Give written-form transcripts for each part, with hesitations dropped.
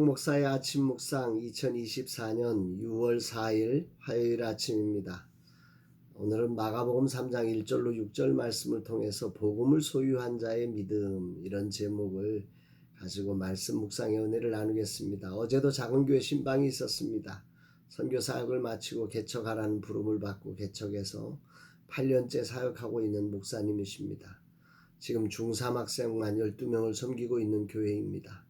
목사의 아침 묵상 2024년 6월 4일 화요일 아침입니다. 오늘은 마가복음 3장 1절로 6절 말씀을 통해서 복음을 소유한 자의 믿음, 이런 제목을 가지고 말씀 묵상의 은혜를 나누겠습니다. 어제도 작은 교회 신방이 있었습니다. 선교 사역을 마치고 개척하라는 부름을 받고 개척해서 8년째 사역하고 있는 목사님이십니다. 지금 중3 학생만 12명을 섬기고 있는 교회입니다.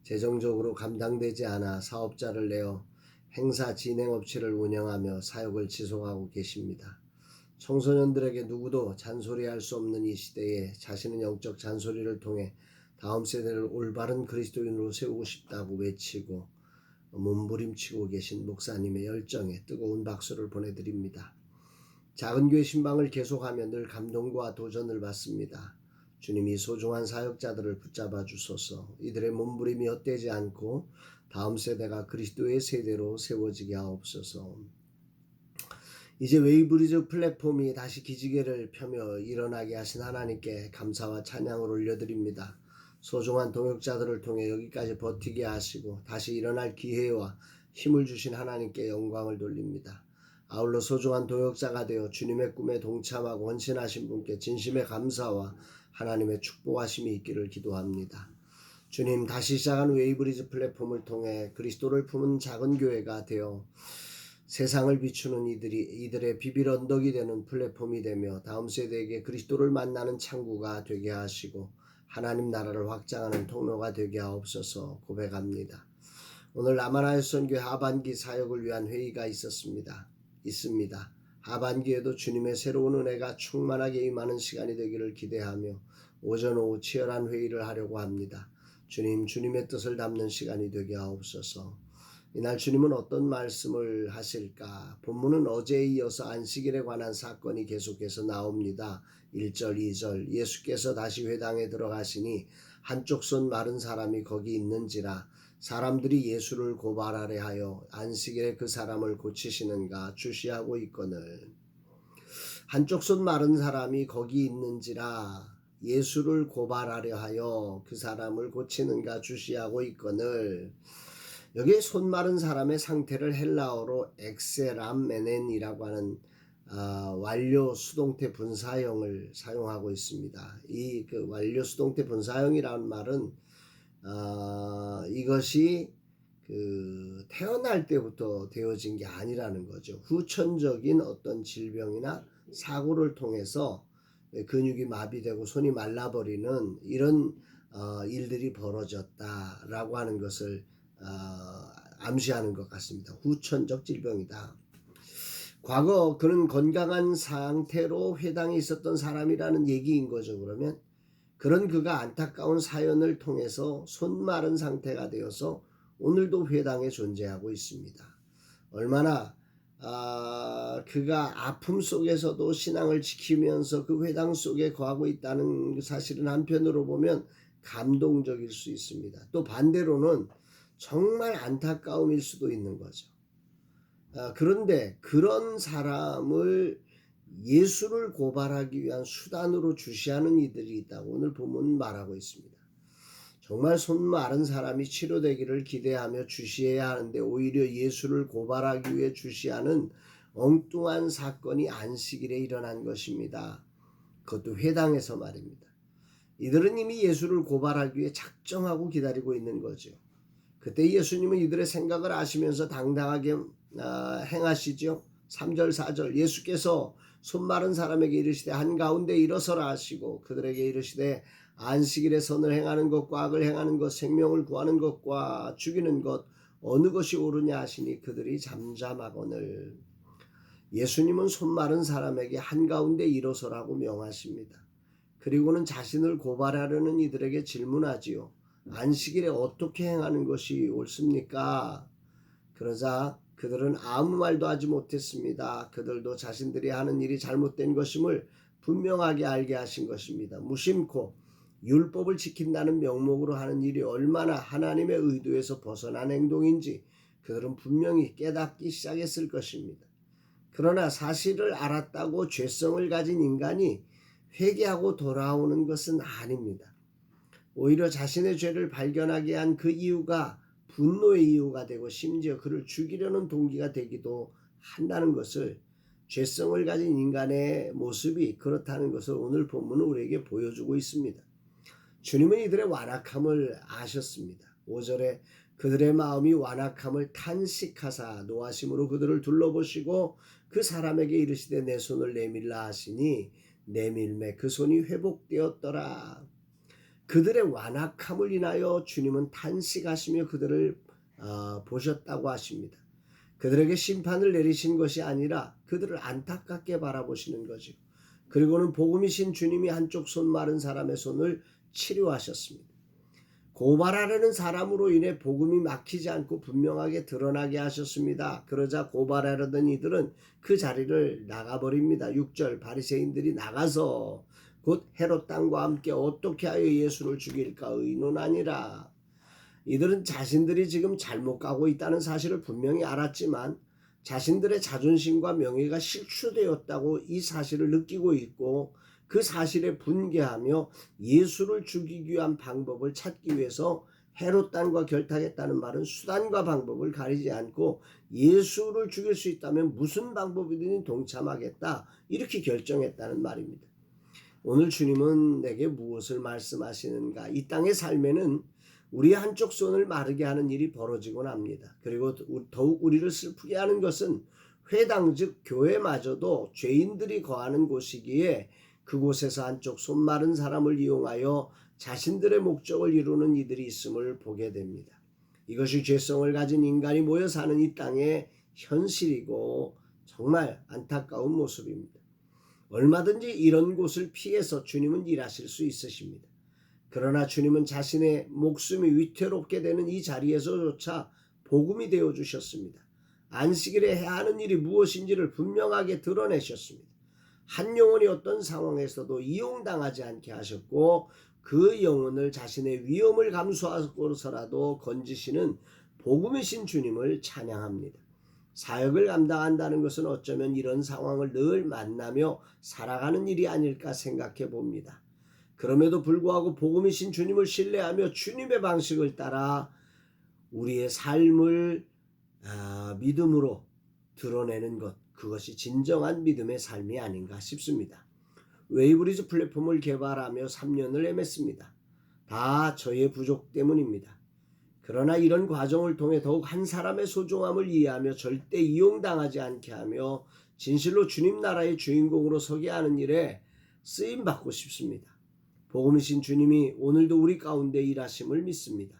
재정적으로 감당되지 않아 사업자를 내어 행사 진행업체를 운영하며 사역을 지속하고 계십니다. 청소년들에게 누구도 잔소리할 수 없는 이 시대에 자신의 영적 잔소리를 통해 다음 세대를 올바른 그리스도인으로 세우고 싶다고 외치고 몸부림치고 계신 목사님의 열정에 뜨거운 박수를 보내드립니다. 작은 교회 신방을 계속하며 늘 감동과 도전을 받습니다. 주님이 소중한 사역자들을 붙잡아 주소서. 이들의 몸부림이 헛되지 않고 다음 세대가 그리스도의 세대로 세워지게 하옵소서. 이제 웨이브리즈 플랫폼이 다시 기지개를 펴며 일어나게 하신 하나님께 감사와 찬양을 올려드립니다. 소중한 동역자들을 통해 여기까지 버티게 하시고 다시 일어날 기회와 힘을 주신 하나님께 영광을 돌립니다. 아울러 소중한 동역자가 되어 주님의 꿈에 동참하고 헌신하신 분께 진심의 감사와 하나님의 축복하심이 있기를 기도합니다. 주님, 다시 시작한 웨이브리즈 플랫폼을 통해 그리스도를 품은 작은 교회가 되어 세상을 비추는 이들의 비빌 언덕이 되는 플랫폼이 되며 다음 세대에게 그리스도를 만나는 창구가 되게 하시고 하나님 나라를 확장하는 통로가 되게 하옵소서 고백합니다. 오늘 남한하여 선교회 하반기 사역을 위한 회의가 있습니다. 하반기에도 주님의 새로운 은혜가 충만하게 임하는 시간이 되기를 기대하며 오전 오후 치열한 회의를 하려고 합니다. 주님의 뜻을 담는 시간이 되게 하옵소서. 이날 주님은 어떤 말씀을 하실까? 본문은 어제에 이어서 안식일에 관한 사건이 계속해서 나옵니다. 1절, 2절 예수께서 다시 회당에 들어가시니 한쪽 손 마른 사람이 거기 있는지라 사람들이 예수를 고발하려 하여 안식일에 그 사람을 고치시는가 주시하고 있거늘. 한쪽 손 마른 사람이 거기 있는지라 예수를 고발하려 하여 그 사람을 고치는가 주시하고 있거늘. 여기에 손 마른 사람의 상태를 헬라어로 엑세람메넨이라고 하는 완료 수동태 분사형을 사용하고 있습니다. 이 완료 수동태 분사형이라는 말은 이것이 태어날 때부터 되어진 게 아니라는 거죠. 후천적인 어떤 질병이나 사고를 통해서 근육이 마비되고 손이 말라버리는 이런 일들이 벌어졌다라고 하는 것을 암시하는 것 같습니다. 후천적 질병이다. 과거 그는 건강한 상태로 회당에 있었던 사람이라는 얘기인 거죠. 그러면 그런 그가 안타까운 사연을 통해서 손 마른 상태가 되어서 오늘도 회당에 존재하고 있습니다. 얼마나 그가 아픔 속에서도 신앙을 지키면서 그 회당 속에 거하고 있다는 사실은 한편으로 보면 감동적일 수 있습니다. 또 반대로는 정말 안타까움일 수도 있는 거죠. 그런데 그런 사람을 예수를 고발하기 위한 수단으로 주시하는 이들이 있다고 오늘 본문은 말하고 있습니다. 정말 손 마른 사람이 치료되기를 기대하며 주시해야 하는데 오히려 예수를 고발하기 위해 주시하는 엉뚱한 사건이 안식일에 일어난 것입니다. 그것도 회당에서 말입니다. 이들은 이미 예수를 고발하기 위해 작정하고 기다리고 있는 거죠. 그때 예수님은 이들의 생각을 아시면서 당당하게 행하시죠. 3절 4절 예수께서 손 마른 사람에게 이르시되 한가운데 일어서라 하시고 그들에게 이르시되 안식일에 선을 행하는 것과 악을 행하는 것 생명을 구하는 것과 죽이는 것 어느 것이 옳으냐 하시니 그들이 잠잠하거늘. 예수님은 손 마른 사람에게 한가운데 일어서라고 명하십니다. 그리고는 자신을 고발하려는 이들에게 질문하지요. 안식일에 어떻게 행하는 것이 옳습니까? 그러자 그들은 아무 말도 하지 못했습니다. 그들도 자신들이 하는 일이 잘못된 것임을 분명하게 알게 하신 것입니다. 무심코 율법을 지킨다는 명목으로 하는 일이 얼마나 하나님의 의도에서 벗어난 행동인지 그들은 분명히 깨닫기 시작했을 것입니다. 그러나 사실을 알았다고 죄성을 가진 인간이 회개하고 돌아오는 것은 아닙니다. 오히려 자신의 죄를 발견하게 한 그 이유가 분노의 이유가 되고 심지어 그를 죽이려는 동기가 되기도 한다는 것을, 죄성을 가진 인간의 모습이 그렇다는 것을 오늘 본문은 우리에게 보여주고 있습니다. 주님은 이들의 완악함을 아셨습니다. 5절에 그들의 마음이 완악함을 탄식하사 노하심으로 그들을 둘러보시고 그 사람에게 이르시되 내 손을 내밀라 하시니 내밀매 그 손이 회복되었더라. 그들의 완악함을 인하여 주님은 탄식하시며 그들을 보셨다고 하십니다. 그들에게 심판을 내리신 것이 아니라 그들을 안타깝게 바라보시는 거죠. 그리고는 복음이신 주님이 한쪽 손 마른 사람의 손을 치료하셨습니다. 고발하려는 사람으로 인해 복음이 막히지 않고 분명하게 드러나게 하셨습니다. 그러자 고발하려던 이들은 그 자리를 나가버립니다. 6절 바리새인들이 나가서 곧 헤롯 땅과 함께 어떻게 하여 예수를 죽일까 의논하니라. 이들은 자신들이 지금 잘못 가고 있다는 사실을 분명히 알았지만 자신들의 자존심과 명예가 실추되었다고 이 사실을 느끼고 있고 그 사실에 분개하며 예수를 죽이기 위한 방법을 찾기 위해서 헤롯 땅과 결탁했다는 말은 수단과 방법을 가리지 않고 예수를 죽일 수 있다면 무슨 방법이든 동참하겠다, 이렇게 결정했다는 말입니다. 오늘 주님은 내게 무엇을 말씀하시는가? 이 땅의 삶에는 우리의 한쪽 손을 마르게 하는 일이 벌어지곤 합니다. 그리고 더욱 우리를 슬프게 하는 것은 회당 즉 교회마저도 죄인들이 거하는 곳이기에 그곳에서 한쪽 손 마른 사람을 이용하여 자신들의 목적을 이루는 이들이 있음을 보게 됩니다. 이것이 죄성을 가진 인간이 모여 사는 이 땅의 현실이고 정말 안타까운 모습입니다. 얼마든지 이런 곳을 피해서 주님은 일하실 수 있으십니다. 그러나 주님은 자신의 목숨이 위태롭게 되는 이 자리에서조차 복음이 되어 주셨습니다. 안식일에 해야 하는 일이 무엇인지를 분명하게 드러내셨습니다. 한 영혼이 어떤 상황에서도 이용당하지 않게 하셨고 그 영혼을 자신의 위험을 감수하고서라도 건지시는 복음이신 주님을 찬양합니다. 사역을 감당한다는 것은 어쩌면 이런 상황을 늘 만나며 살아가는 일이 아닐까 생각해 봅니다. 그럼에도 불구하고 복음이신 주님을 신뢰하며 주님의 방식을 따라 우리의 삶을 믿음으로 드러내는 것, 그것이 진정한 믿음의 삶이 아닌가 싶습니다. 웨이브리즈 플랫폼을 개발하며 3년을 헤맸습니다. 다 저의 부족 때문입니다. 그러나 이런 과정을 통해 더욱 한 사람의 소중함을 이해하며 절대 이용당하지 않게 하며 진실로 주님 나라의 주인공으로 서게 하는 일에 쓰임받고 싶습니다. 복음이신 주님이 오늘도 우리 가운데 일하심을 믿습니다.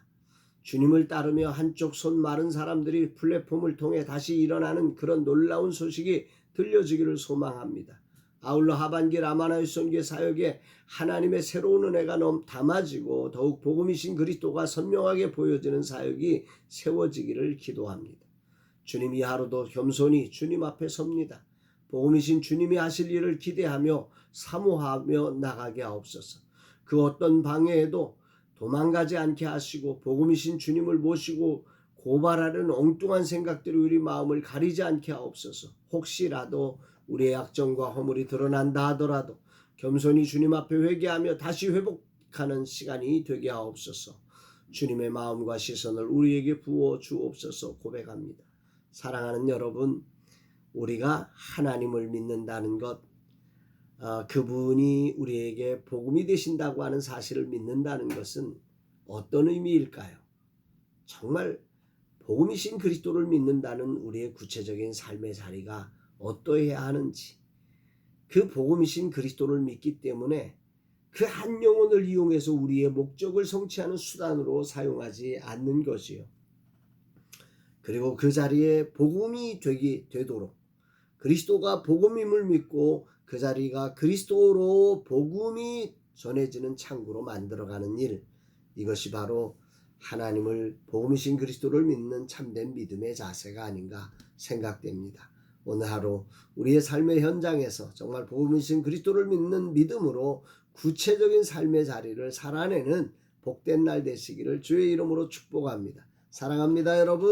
주님을 따르며 한쪽 손 마른 사람들이 플랫폼을 통해 다시 일어나는 그런 놀라운 소식이 들려지기를 소망합니다. 아울러 하반기 라마나의 선교 사역에 하나님의 새로운 은혜가 담아지고 더욱 복음이신 그리스도가 선명하게 보여지는 사역이 세워지기를 기도합니다. 주님 이 하루도 겸손히 주님 앞에 섭니다. 복음이신 주님이 하실 일을 기대하며 사모하며 나가게 하옵소서. 그 어떤 방해에도 도망가지 않게 하시고 복음이신 주님을 모시고 고발하는 엉뚱한 생각들이 우리 마음을 가리지 않게 하옵소서. 혹시라도 우리의 약점과 허물이 드러난다 하더라도 겸손히 주님 앞에 회개하며 다시 회복하는 시간이 되게 하옵소서. 주님의 마음과 시선을 우리에게 부어 주옵소서 고백합니다. 사랑하는 여러분, 우리가 하나님을 믿는다는 것, 그분이 우리에게 복음이 되신다고 하는 사실을 믿는다는 것은 어떤 의미일까요? 정말 복음이신 그리스도를 믿는다는 우리의 구체적인 삶의 자리가 어떠해야 하는지, 그 복음이신 그리스도를 믿기 때문에 그 한 영혼을 이용해서 우리의 목적을 성취하는 수단으로 사용하지 않는 것이요. 그리고 그 자리에 복음이 되도록 그리스도가 복음임을 믿고 그 자리가 그리스도로 복음이 전해지는 창구로 만들어가는 일, 이것이 바로 하나님을 복음이신 그리스도를 믿는 참된 믿음의 자세가 아닌가 생각됩니다. 오늘 하루 우리의 삶의 현장에서 정말 복음이신 그리스도를 믿는 믿음으로 구체적인 삶의 자리를 살아내는 복된 날 되시기를 주의 이름으로 축복합니다. 사랑합니다, 여러분.